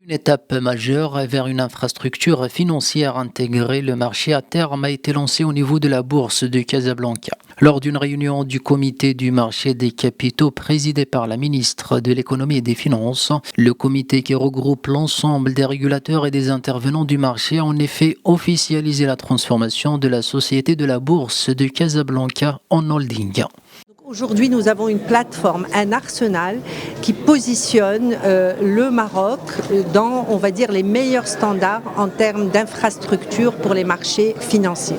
Une étape majeure vers une infrastructure financière intégrée, le marché à terme a été lancé au niveau de la bourse de Casablanca. Lors d'une réunion du comité du marché des capitaux présidé par la ministre de l'économie et des finances, le comité qui regroupe l'ensemble des régulateurs et des intervenants du marché a en effet officialisé la transformation de la société de la bourse de Casablanca en holding. Aujourd'hui, nous avons une plateforme, un arsenal qui positionne le Maroc dans, on va dire, les meilleurs standards en termes d'infrastructure pour les marchés financiers.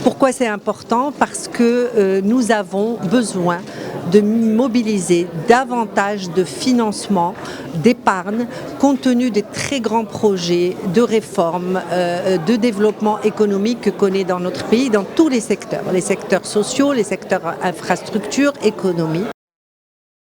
Pourquoi c'est important? Parce que nous avons besoin de mobiliser davantage de financement, d'épargne, compte tenu des très grands projets de réforme, de développement économique que connaît dans notre pays, dans tous les secteurs sociaux, les secteurs infrastructures, économie.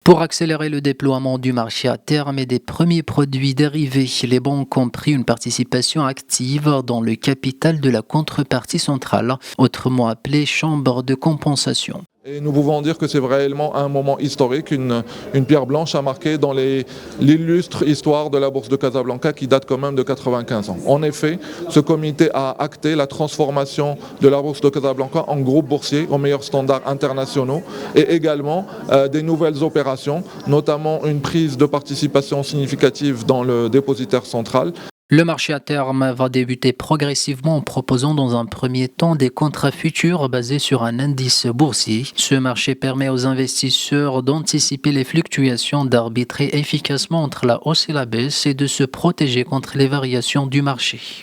Pour accélérer le déploiement du marché à terme et des premiers produits dérivés, les banques ont pris une participation active dans le capital de la contrepartie centrale, autrement appelée chambre de compensation. Et nous pouvons dire que c'est réellement un moment historique, une pierre blanche à marquer dans l'illustre histoire de la Bourse de Casablanca qui date quand même de 95 ans. En effet, ce comité a acté la transformation de la Bourse de Casablanca en groupe boursier aux meilleurs standards internationaux et également des nouvelles opérations, notamment une prise de participation significative dans le dépositaire central. Le marché à terme va débuter progressivement en proposant dans un premier temps des contrats futurs basés sur un indice boursier. Ce marché permet aux investisseurs d'anticiper les fluctuations, d'arbitrer efficacement entre la hausse et la baisse et de se protéger contre les variations du marché.